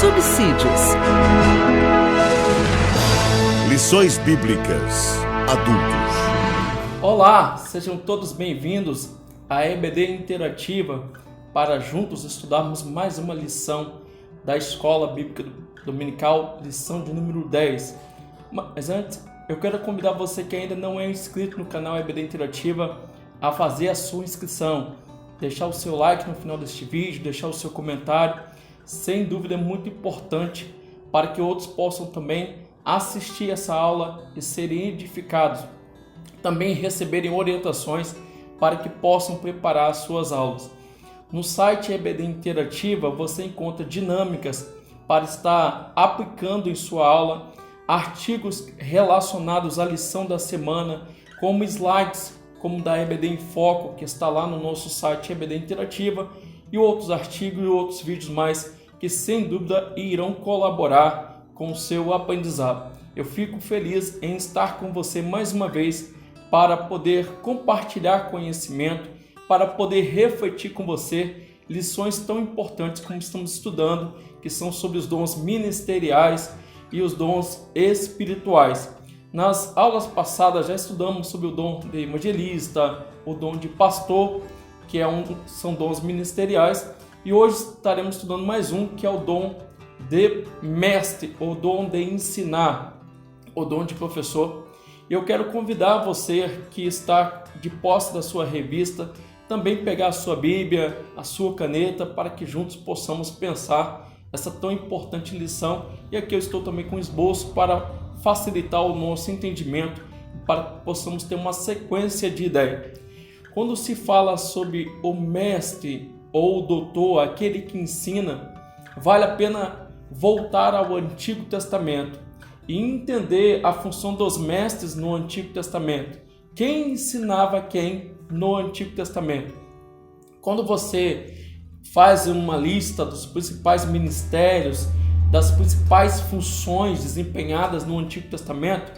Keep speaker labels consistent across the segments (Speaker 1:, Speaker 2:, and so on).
Speaker 1: subsídios.
Speaker 2: Lições Bíblicas Adultos.
Speaker 3: Olá, sejam todos bem-vindos à EBD Interativa para juntos estudarmos mais uma lição da Escola Bíblica Dominical, lição de número 10. Mas antes, eu quero convidar você que ainda não é inscrito no canal EBD Interativa a fazer a sua inscrição, deixar o seu like no final deste vídeo, deixar o seu comentário. Sem dúvida é muito importante para que outros possam também assistir essa aula e serem edificados, também receberem orientações para que possam preparar as suas aulas. No site EBD Interativa você encontra dinâmicas para estar aplicando em sua aula, artigos relacionados à lição da semana, como slides, como da EBD em Foco, que está lá no nosso site EBD Interativa, e outros artigos e outros vídeos mais que sem dúvida irão colaborar com o seu aprendizado. Eu fico feliz em estar com você mais uma vez para poder compartilhar conhecimento, para poder refletir com você lições tão importantes como estamos estudando, que são sobre os dons ministeriais e os dons espirituais. Nas aulas passadas já estudamos sobre o dom de evangelista, o dom de pastor, que são dons ministeriais, e hoje estaremos estudando mais um, que é o dom de mestre, o dom de ensinar, o dom de professor. E eu quero convidar você que está de posse da sua revista, também pegar a sua Bíblia, a sua caneta, para que juntos possamos pensar essa tão importante lição. E aqui eu estou também com um esboço para facilitar o nosso entendimento, para que possamos ter uma sequência de ideias. Quando se fala sobre o mestre ou o doutor, aquele que ensina, vale a pena voltar ao Antigo Testamento e entender a função dos mestres no Antigo Testamento. Quem ensinava quem no Antigo Testamento? Quando você faz uma lista dos principais ministérios, das principais funções desempenhadas no Antigo Testamento,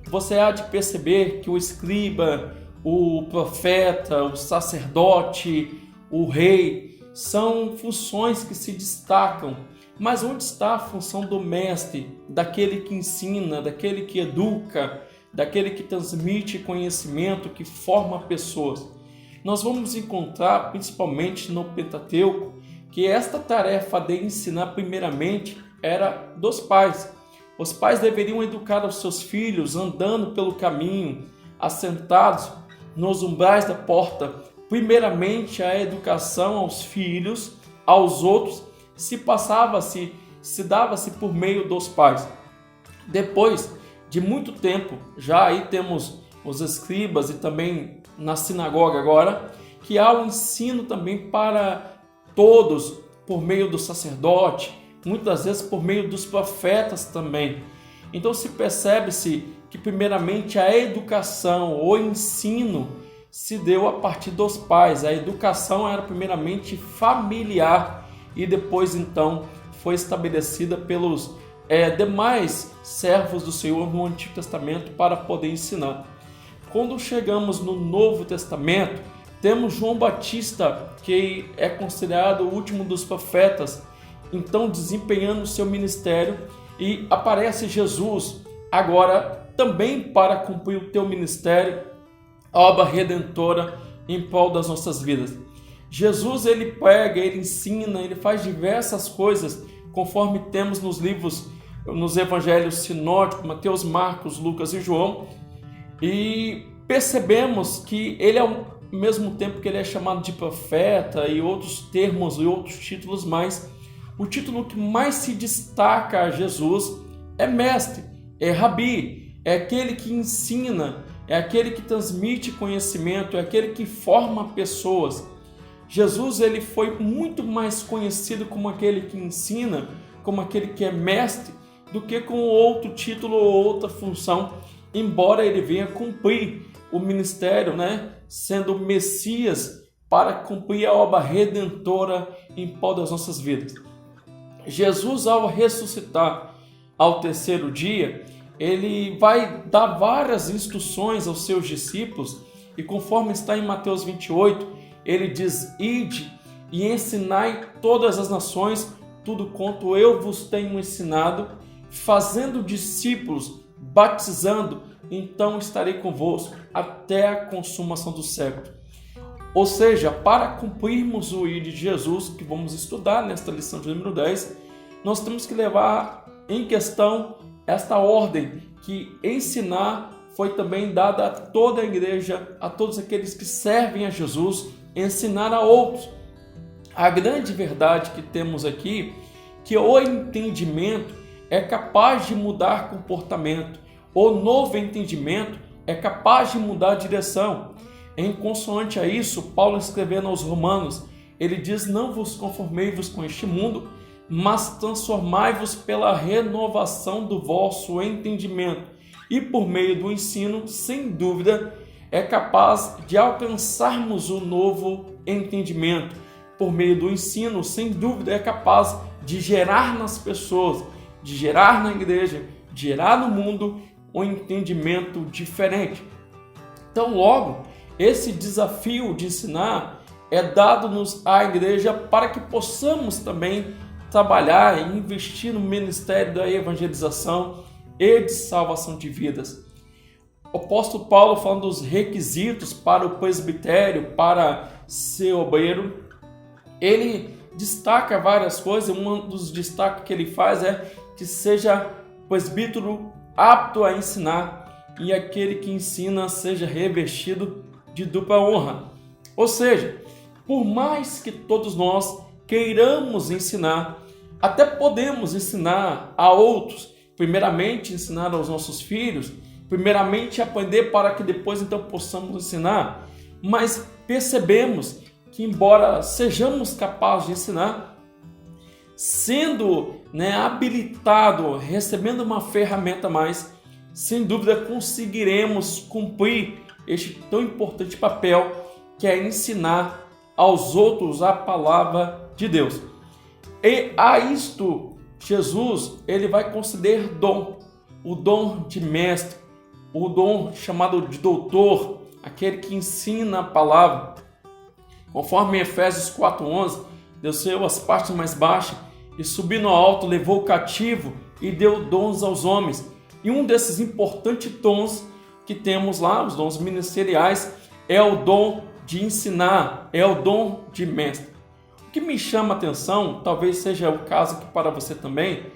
Speaker 3: você há de perceber que o escriba, o profeta, o sacerdote, o rei, são funções que se destacam. Mas onde está a função do mestre, daquele que ensina, daquele que educa, daquele que transmite conhecimento, que forma pessoas? Nós vamos encontrar, principalmente no Pentateuco, que esta tarefa de ensinar primeiramente era dos pais. Os pais deveriam educar os seus filhos andando pelo caminho, assentados nos umbrais da porta. Primeiramente a educação aos filhos, aos outros, se dava-se por meio dos pais. Depois de muito tempo, já aí temos os escribas e também na sinagoga agora, que há o ensino também para todos por meio do sacerdote, muitas vezes por meio dos profetas também. Então se percebe-se que primeiramente a educação, o ensino se deu a partir dos pais. A educação era primeiramente familiar e depois então foi estabelecida pelos demais servos do Senhor no Antigo Testamento para poder ensinar. Quando chegamos no Novo Testamento, temos João Batista, que é considerado o último dos profetas, então desempenhando o seu ministério, e aparece Jesus agora também para cumprir o teu ministério, a obra redentora em prol das nossas vidas. Jesus, ele prega, ele ensina, ele faz diversas coisas, conforme temos nos livros, nos evangelhos sinóticos, Mateus, Marcos, Lucas e João, e percebemos que ele ao mesmo tempo que ele é chamado de profeta e outros termos e outros títulos mais, o título que mais se destaca a Jesus é mestre, é rabi, é aquele que ensina, é aquele que transmite conhecimento, é aquele que forma pessoas. Jesus, ele foi muito mais conhecido como aquele que ensina, como aquele que é mestre, do que com outro título ou outra função, embora ele venha cumprir o ministério, sendo o Messias para cumprir a obra redentora em prol das nossas vidas. Jesus, ao ressuscitar ao terceiro dia, ele vai dar várias instruções aos seus discípulos, e conforme está em Mateus 28, ele diz: ide e ensinai todas as nações, tudo quanto eu vos tenho ensinado, fazendo discípulos, batizando, então estarei convosco até a consumação do século. Ou seja, para cumprirmos o ID de Jesus, que vamos estudar nesta lição de número 10, nós temos que levar em questão esta ordem, que ensinar foi também dada a toda a igreja, a todos aqueles que servem a Jesus, ensinar a outros. A grande verdade que temos aqui, que o entendimento é capaz de mudar comportamento, o novo entendimento é capaz de mudar a direção. Em consoante a isso, Paulo escrevendo aos Romanos, ele diz: não vos conformei-vos com este mundo, mas transformai-vos pela renovação do vosso entendimento. E por meio do ensino, sem dúvida, é capaz de alcançarmos o novo entendimento. Por meio do ensino, sem dúvida, é capaz de gerar nas pessoas, de gerar na igreja, de gerar no mundo um entendimento diferente. Então, logo, esse desafio de ensinar é dado-nos à igreja para que possamos também trabalhar e investir no ministério da evangelização e de salvação de vidas. O apóstolo Paulo, falando dos requisitos para o presbitério, para ser obreiro, ele destaca várias coisas. Um dos destaques que ele faz é que seja presbítero apto a ensinar e aquele que ensina seja revestido de dupla honra. Ou seja, por mais que todos nós queiramos ensinar, até podemos ensinar a outros, primeiramente ensinar aos nossos filhos, primeiramente aprender para que depois então possamos ensinar, mas percebemos que embora sejamos capazes de ensinar, sendo habilitado, recebendo uma ferramenta a mais, sem dúvida conseguiremos cumprir este tão importante papel que é ensinar aos outros a palavra de Deus. E a isto Jesus ele vai conceder dom, o dom de mestre, o dom chamado de doutor, aquele que ensina a palavra. Conforme em Efésios 4:11, desceu as partes mais baixas e subindo ao alto levou o cativo e deu dons aos homens. E um desses importantes dons que temos lá, os dons ministeriais, é o dom de ensinar, é o dom de mestre. O que me chama a atenção, talvez seja o caso aqui para você também,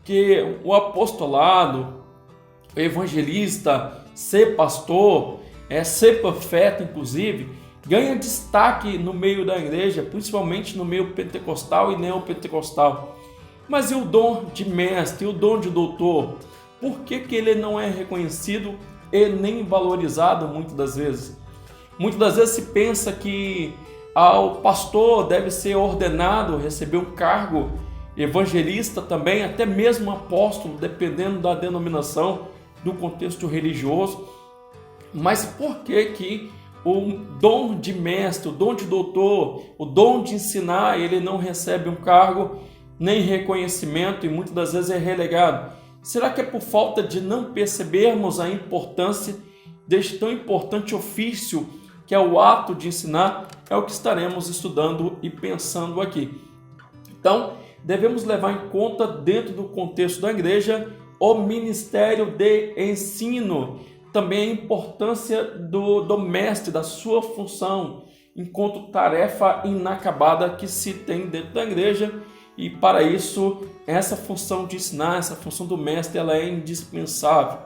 Speaker 3: que o apostolado, o evangelista, ser pastor, ser profeta inclusive, ganha destaque no meio da igreja, principalmente no meio pentecostal e neopentecostal. Mas e o dom de mestre, e o dom de doutor? Por que ele não é reconhecido e nem valorizado muitas das vezes? Muitas das vezes se pensa que o pastor deve ser ordenado, receber um cargo, evangelista também, até mesmo apóstolo, dependendo da denominação, do contexto religioso. Mas por que o dom de mestre, o dom de doutor, o dom de ensinar, ele não recebe um cargo, nem reconhecimento e muitas das vezes é relegado? Será que é por falta de não percebermos a importância deste tão importante ofício que é o ato de ensinar? É o que estaremos estudando e pensando aqui. Então, devemos levar em conta, dentro do contexto da igreja, o ministério de ensino, também a importância do mestre, da sua função, enquanto tarefa inacabada que se tem dentro da igreja. E para isso, essa função de ensinar, essa função do mestre, ela é indispensável.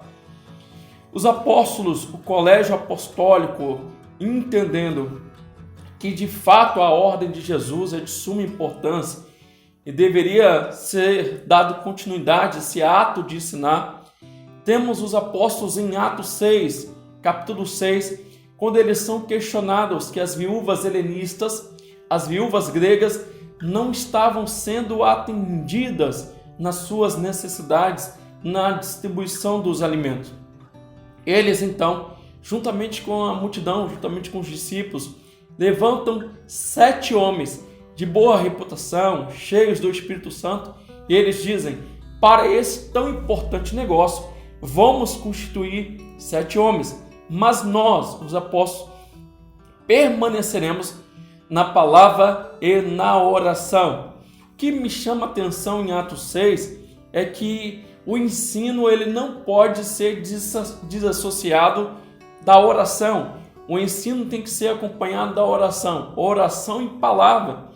Speaker 3: Os apóstolos, o colégio apostólico, entendendo que de fato a ordem de Jesus é de suma importância e deveria ser dado continuidade a esse ato de ensinar, temos os apóstolos em Atos 6, capítulo 6, quando eles são questionados que as viúvas helenistas, as viúvas gregas, não estavam sendo atendidas nas suas necessidades, na distribuição dos alimentos. Eles então, juntamente com a multidão, juntamente com os discípulos, levantam 7 homens de boa reputação, cheios do Espírito Santo, e eles dizem: para esse tão importante negócio, vamos constituir 7 homens, mas nós, os apóstolos, permaneceremos na palavra e na oração. que me chama a atenção em Atos 6 é que o ensino ele não pode ser desassociado da oração. O ensino tem que ser acompanhado da oração. Oração em palavra.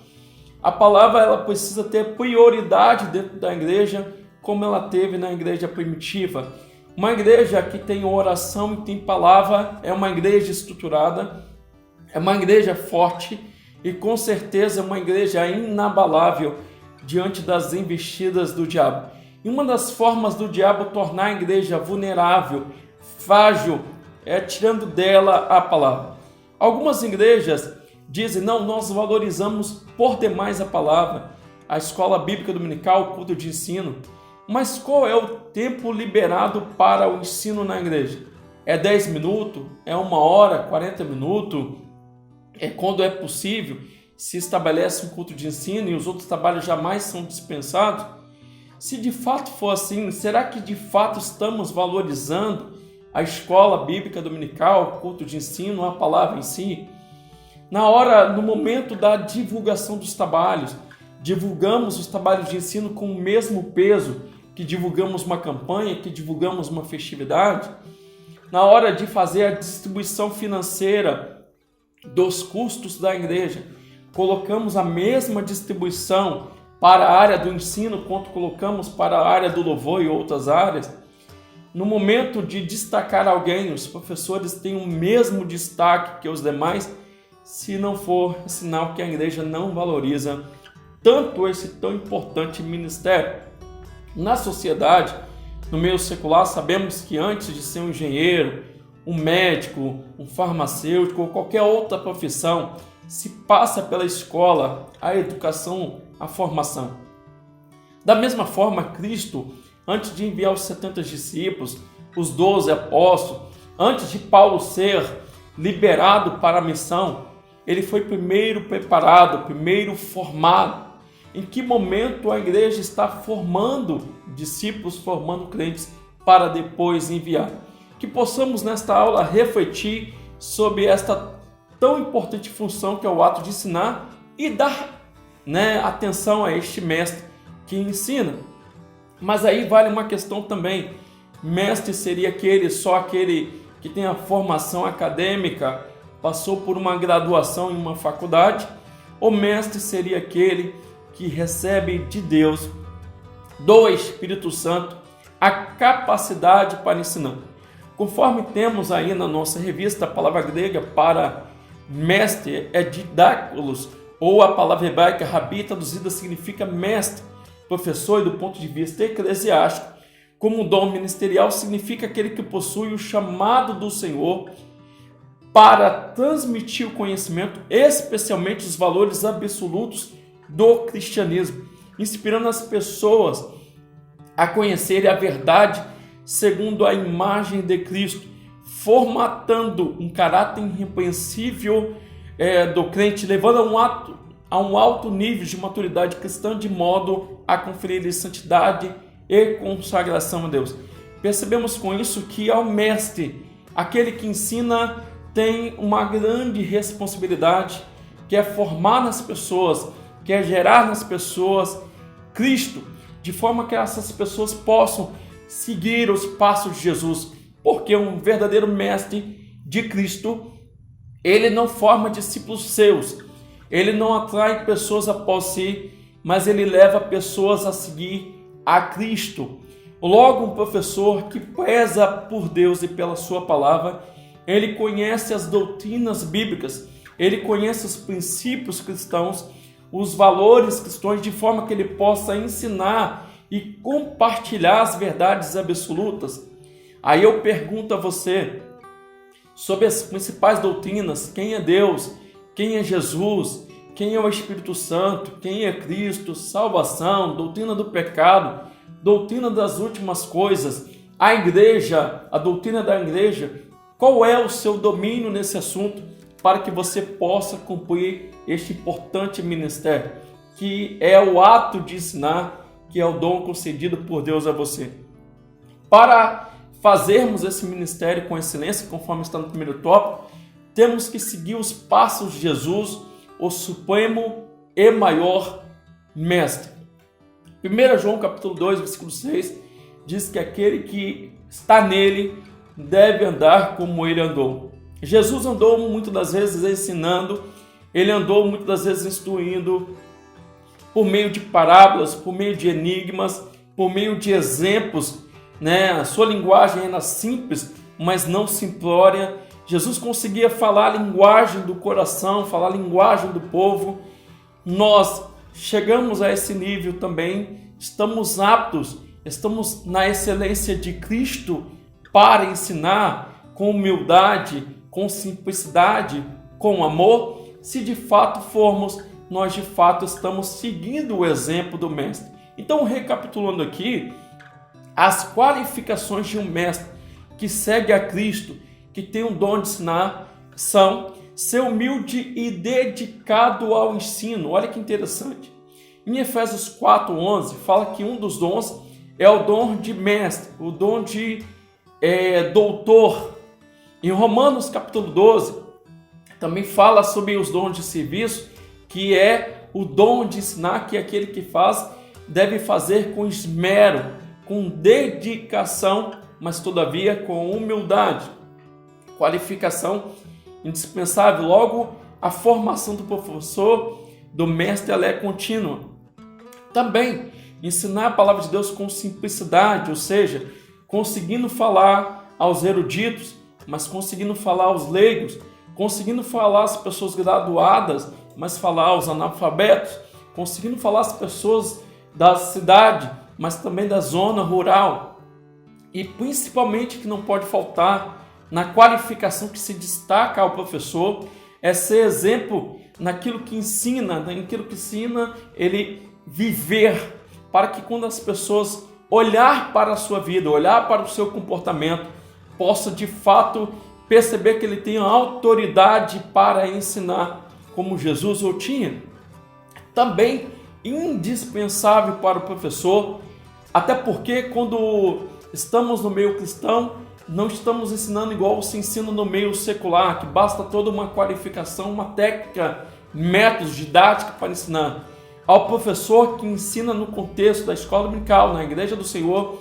Speaker 3: A palavra ela precisa ter prioridade dentro da igreja, como ela teve na igreja primitiva. Uma igreja que tem oração e tem palavra é uma igreja estruturada, é uma igreja forte e com certeza é uma igreja inabalável diante das investidas do diabo. E uma das formas do diabo tornar a igreja vulnerável, frágil, é tirando dela a palavra. Algumas igrejas dizem, não, nós valorizamos por demais a palavra, a escola bíblica dominical, o culto de ensino. Mas qual é o tempo liberado para o ensino na igreja? É 10 minutos? É 1 hora? 40 minutos? É quando é possível? Se estabelece um culto de ensino e os outros trabalhos jamais são dispensados? Se de fato for assim, será que de fato estamos valorizando a escola bíblica dominical, o culto de ensino, a palavra em si? No momento da divulgação dos trabalhos, divulgamos os trabalhos de ensino com o mesmo peso que divulgamos uma campanha, que divulgamos uma festividade? Na hora de fazer a distribuição financeira dos custos da igreja, colocamos a mesma distribuição para a área do ensino quanto colocamos para a área do louvor e outras áreas? No momento de destacar alguém, os professores têm o mesmo destaque que os demais? Se não for, é sinal que a igreja não valoriza tanto esse tão importante ministério. Na sociedade, no meio secular, sabemos que antes de ser um engenheiro, um médico, um farmacêutico ou qualquer outra profissão, se passa pela escola, a educação, a formação. Da mesma forma, Cristo, antes de enviar os 70 discípulos, os 12 apóstolos, antes de Paulo ser liberado para a missão, ele foi primeiro preparado, primeiro formado. Em que momento a igreja está formando discípulos, formando crentes para depois enviar? Que possamos nesta aula refletir sobre esta tão importante função que é o ato de ensinar e dar atenção a este mestre que ensina. Mas aí vale uma questão também. Mestre seria só aquele que tem a formação acadêmica, passou por uma graduação em uma faculdade, ou mestre seria aquele que recebe de Deus, do Espírito Santo, a capacidade para ensinar. Conforme temos aí na nossa revista, a palavra grega para mestre é didáculos, ou a palavra hebraica rabi, traduzida significa mestre, professor, e do ponto de vista eclesiástico, como dom ministerial, significa aquele que possui o chamado do Senhor para transmitir o conhecimento, especialmente os valores absolutos do cristianismo, inspirando as pessoas a conhecerem a verdade segundo a imagem de Cristo, formatando um caráter irrepreensível do crente, levando a um alto nível de maturidade cristã, de modo a conferir santidade e consagração a Deus. Percebemos com isso que ao mestre, aquele que ensina, tem uma grande responsabilidade, que é formar nas pessoas, que é gerar nas pessoas Cristo, de forma que essas pessoas possam seguir os passos de Jesus, porque um verdadeiro mestre de Cristo, ele não forma discípulos seus, ele não atrai pessoas após si, mas ele leva pessoas a seguir a Cristo. Logo, um professor que preza por Deus e pela sua palavra, ele conhece as doutrinas bíblicas, ele conhece os princípios cristãos, os valores cristãos, de forma que ele possa ensinar e compartilhar as verdades absolutas. Aí eu pergunto a você sobre as principais doutrinas: quem é Deus, quem é Jesus, quem é o Espírito Santo, quem é Cristo, salvação, doutrina do pecado, doutrina das últimas coisas, a igreja, a doutrina da igreja. Qual é o seu domínio nesse assunto para que você possa cumprir este importante ministério, que é o ato de ensinar, que é o dom concedido por Deus a você? Para fazermos esse ministério com excelência, conforme está no primeiro tópico, temos que seguir os passos de Jesus, o supremo e maior mestre. 1 João capítulo 2, versículo 6, diz que aquele que está nele deve andar como ele andou. Jesus andou muitas das vezes ensinando, ele andou muitas das vezes instruindo por meio de parábolas, por meio de enigmas, por meio de exemplos, né? A sua linguagem era simples, mas não simplória. Jesus conseguia falar a linguagem do coração, falar a linguagem do povo. Nós chegamos a esse nível também, estamos aptos, estamos na excelência de Cristo para ensinar com humildade, com simplicidade, com amor. Se de fato formos, nós de fato estamos seguindo o exemplo do mestre. Então, recapitulando aqui, as qualificações de um mestre que segue a Cristo, que tem o dom de ensinar, são ser humilde e dedicado ao ensino. Olha que interessante. Em Efésios 4:11 fala que um dos dons é o dom de mestre, o dom de doutor. Em Romanos capítulo 12 também fala sobre os dons de serviço, que é o dom de ensinar, que aquele que faz deve fazer com esmero, com dedicação, mas todavia com humildade. Qualificação indispensável. Logo, a formação do professor, do mestre, ela é contínua. Também ensinar a palavra de Deus com simplicidade, ou seja, conseguindo falar aos eruditos, mas conseguindo falar aos leigos, conseguindo falar às pessoas graduadas, mas falar aos analfabetos, conseguindo falar às pessoas da cidade, mas também da zona rural. E principalmente, que não pode faltar na qualificação que se destaca ao professor, é ser exemplo naquilo que ensina, ele viver, para que quando as pessoas olhar para a sua vida, olhar para o seu comportamento, possa de fato perceber que ele tem a autoridade para ensinar, como Jesus o tinha. Também indispensável para o professor, até porque quando estamos no meio cristão, não estamos ensinando igual se ensina no meio secular, que basta toda uma qualificação, uma técnica, métodos, didática para ensinar. Ao professor que ensina no contexto da escola dominical, na igreja do Senhor,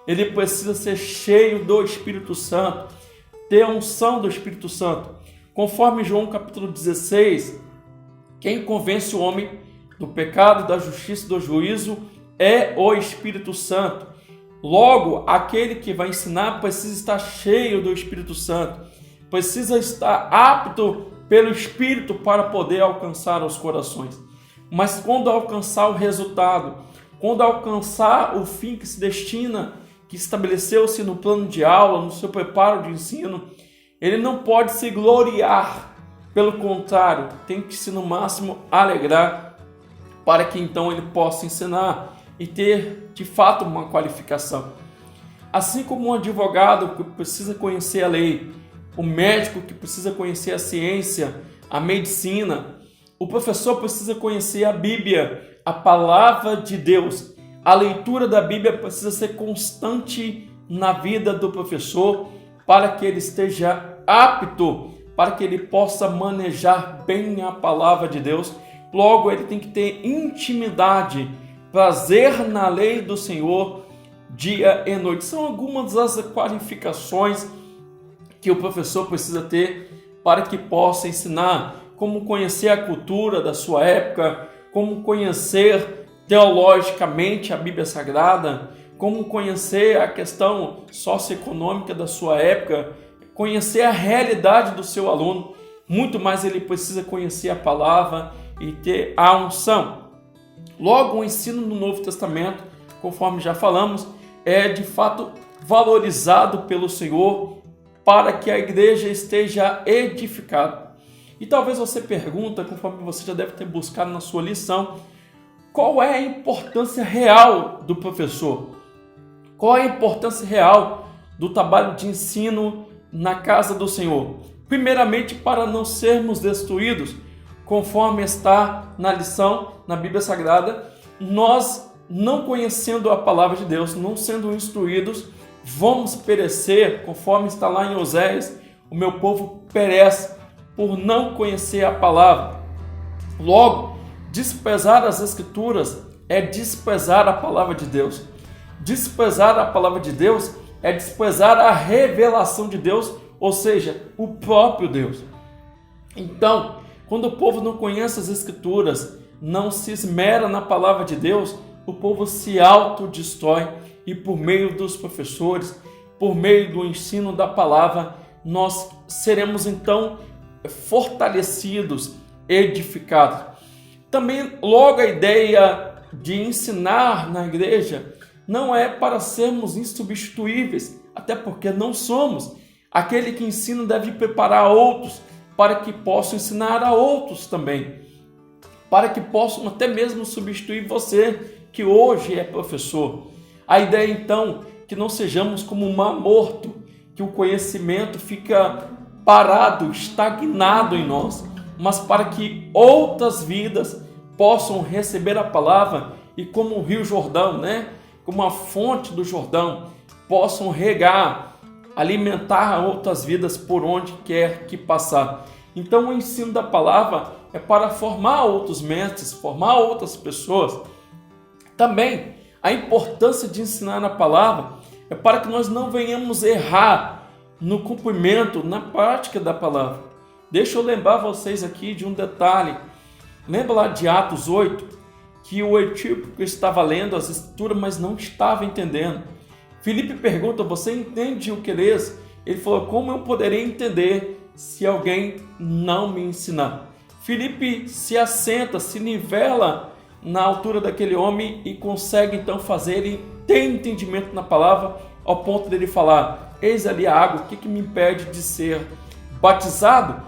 Speaker 3: ele precisa ser cheio do Espírito Santo, ter a unção do Espírito Santo. Conforme João capítulo 16, quem convence o homem do pecado, da justiça e do juízo é o Espírito Santo. Logo, aquele que vai ensinar precisa estar cheio do Espírito Santo, precisa estar apto pelo Espírito para poder alcançar os corações. Mas quando alcançar o resultado, quando alcançar o fim que se destina, que estabeleceu-se no plano de aula, no seu preparo de ensino, ele não pode se gloriar, pelo contrário, tem que se no máximo alegrar, para que então ele possa ensinar e ter de fato uma qualificação. Assim como um advogado que precisa conhecer a lei, o médico que precisa conhecer a ciência, a medicina, o professor precisa conhecer a Bíblia, a palavra de Deus. A leitura da Bíblia precisa ser constante na vida do professor para que ele esteja apto, para que ele possa manejar bem a palavra de Deus. Logo, ele tem que ter intimidade, prazer na lei do Senhor, dia e noite. São algumas das qualificações que o professor precisa ter para que possa ensinar, como conhecer a cultura da sua época, como conhecer teologicamente a Bíblia Sagrada, como conhecer a questão socioeconômica da sua época, conhecer a realidade do seu aluno. Muito mais ele precisa conhecer a palavra e ter a unção. Logo, o ensino no Novo Testamento, conforme já falamos, é de fato valorizado pelo Senhor para que a igreja esteja edificada. E talvez você pergunta, conforme você já deve ter buscado na sua lição, qual é a importância real do professor? Qual é a importância real do trabalho de ensino na casa do Senhor? Primeiramente, para não sermos destruídos, conforme está na lição, na Bíblia Sagrada, nós, não conhecendo a palavra de Deus, não sendo instruídos, vamos perecer, conforme está lá em Oséias, o meu povo perece por não conhecer a palavra. Logo, Desprezar as Escrituras é desprezar a palavra de Deus. Desprezar a palavra de Deus é desprezar a revelação de Deus, ou seja, o próprio Deus. Então, quando o povo não conhece as Escrituras, não se esmera na palavra de Deus, o povo se autodestrói, e por meio dos professores, por meio do ensino da palavra, nós seremos então fortalecidos, edificados. Também logo a ideia de ensinar na igreja não é para sermos insubstituíveis, até porque não somos. Aquele que ensina deve preparar outros para que possam ensinar a outros também, para que possam até mesmo substituir você que hoje é professor. A ideia então que não sejamos como um mar morto, que o conhecimento fica parado, estagnado em nós, mas para que outras vidas possam receber a palavra e como o Rio Jordão, como a fonte do Jordão, possam regar, alimentar outras vidas por onde quer que passar. Então o ensino da palavra é para formar outros mestres, formar outras pessoas. Também a importância de ensinar a palavra é para que nós não venhamos errar no cumprimento, na prática da palavra. Deixa eu lembrar vocês aqui de um detalhe. Lembra lá de Atos 8, que o etíope estava lendo as escrituras, mas não estava entendendo. Filipe pergunta, você entende o que lês? Ele falou, como eu poderei entender se alguém não me ensinar? Filipe se assenta, se nivela na altura daquele homem e consegue então fazer ele ter entendimento na palavra, ao ponto dele falar, eis ali a água, o que me impede de ser batizado?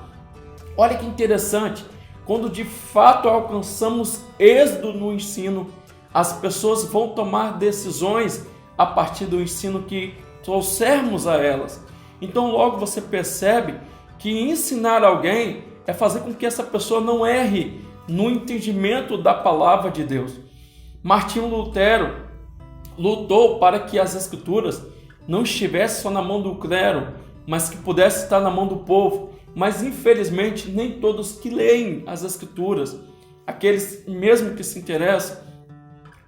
Speaker 3: Olha que interessante, quando de fato alcançamos êxito no ensino, as pessoas vão tomar decisões a partir do ensino que trouxermos a elas. Então logo você percebe que ensinar alguém é fazer com que essa pessoa não erre no entendimento da palavra de Deus. Martinho Lutero lutou para que as Escrituras não estivessem só na mão do clero, mas que pudesse estar na mão do povo. Mas infelizmente nem todos que leem as Escrituras, aqueles mesmo que se interessam,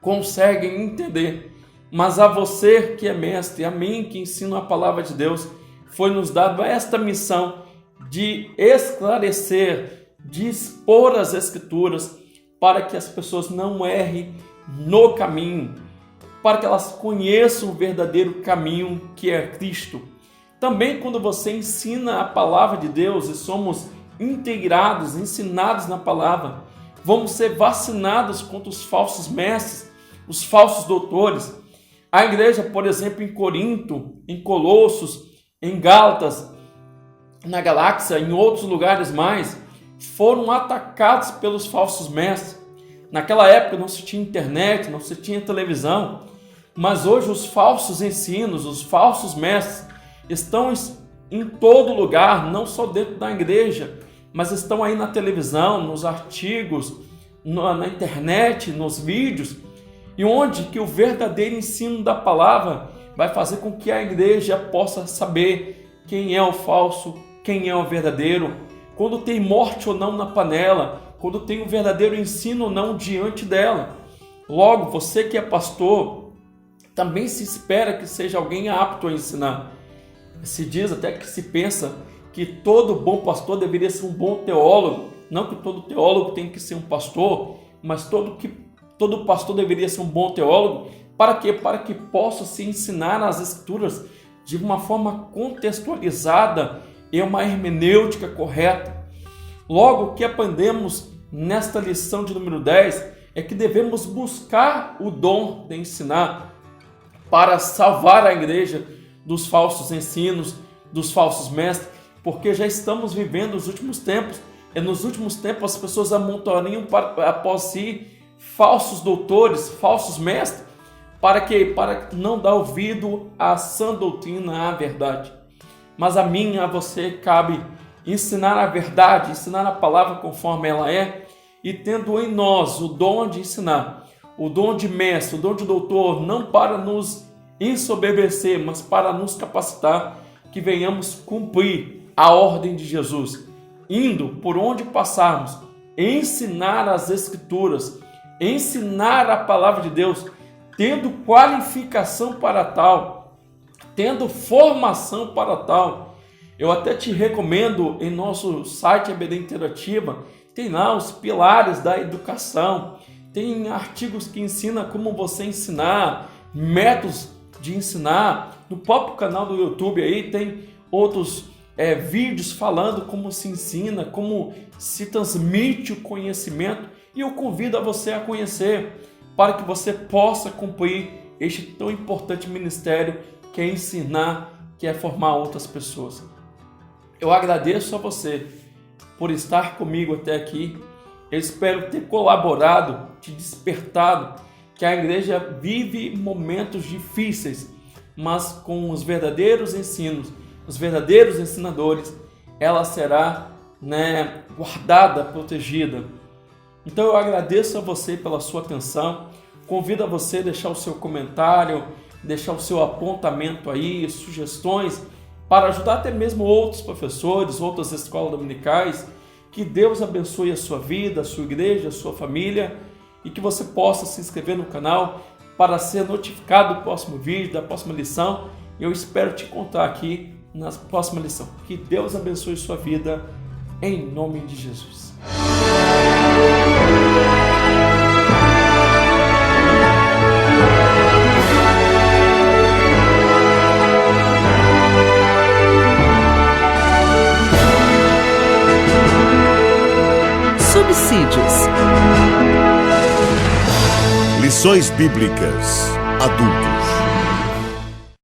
Speaker 3: conseguem entender. Mas a você que é mestre, a mim que ensino a palavra de Deus, foi nos dado esta missão de esclarecer, de expor as Escrituras para que as pessoas não errem no caminho, para que elas conheçam o verdadeiro caminho que é Cristo. Também quando você ensina a palavra de Deus e somos integrados, ensinados na palavra, vamos ser vacinados contra os falsos mestres, os falsos doutores. A igreja, por exemplo, em Corinto, em Colossos, em Gálatas, na Galáxia, em outros lugares mais, foram atacados pelos falsos mestres. Naquela época não se tinha internet, não se tinha televisão, mas hoje os falsos ensinos, os falsos mestres estão em todo lugar, não só dentro da igreja, mas estão aí na televisão, nos artigos, na internet, nos vídeos, e onde que o verdadeiro ensino da palavra vai fazer com que a igreja possa saber quem é o falso, quem é o verdadeiro, quando tem morte ou não na panela, quando tem o verdadeiro ensino ou não diante dela. Logo, você que é pastor, também se espera que seja alguém apto a ensinar. Se diz até que se pensa que todo bom pastor deveria ser um bom teólogo. Não que todo teólogo tem que ser um pastor, mas todo pastor deveria ser um bom teólogo. Para quê? Para que possa se ensinar as Escrituras de uma forma contextualizada e uma hermenêutica correta. Logo, o que aprendemos nesta lição de número 10 é que devemos buscar o dom de ensinar para salvar a igreja dos falsos ensinos, dos falsos mestres, porque já estamos vivendo os últimos tempos, e nos últimos tempos as pessoas amontoariam após si falsos doutores, falsos mestres, para quê? Para não dar ouvido à sã doutrina, à verdade. Mas a mim, a você, cabe ensinar a verdade, ensinar a palavra conforme ela é, e tendo em nós o dom de ensinar, o dom de mestre, o dom de doutor, não para nos ensoberbecer, mas para nos capacitar, que venhamos cumprir a ordem de Jesus, indo por onde passarmos, ensinar as Escrituras, ensinar a palavra de Deus, tendo qualificação para tal, tendo formação para tal. Eu até te recomendo, em nosso site EBD Interativa, tem lá os pilares da educação, tem artigos que ensinam como você ensinar, métodos de ensinar. No próprio canal do YouTube aí tem outros vídeos falando como se ensina, como se transmite o conhecimento, e eu convido a você a conhecer, para que você possa cumprir este tão importante ministério que é ensinar, que é formar outras pessoas. Eu agradeço a você por estar comigo até aqui. Eu espero ter colaborado, te despertado, que a igreja vive momentos difíceis, mas com os verdadeiros ensinos, os verdadeiros ensinadores, ela será guardada, protegida. Então eu agradeço a você pela sua atenção, convido a você a deixar o seu comentário, deixar o seu apontamento aí, sugestões, para ajudar até mesmo outros professores, outras escolas dominicais. Que Deus abençoe a sua vida, a sua igreja, a sua família, e que você possa se inscrever no canal para ser notificado do próximo vídeo, da próxima lição. Eu espero te encontrar aqui na próxima lição. Que Deus abençoe sua vida, em nome de Jesus.
Speaker 1: Subsídios.
Speaker 2: Lições Bíblicas Adultos.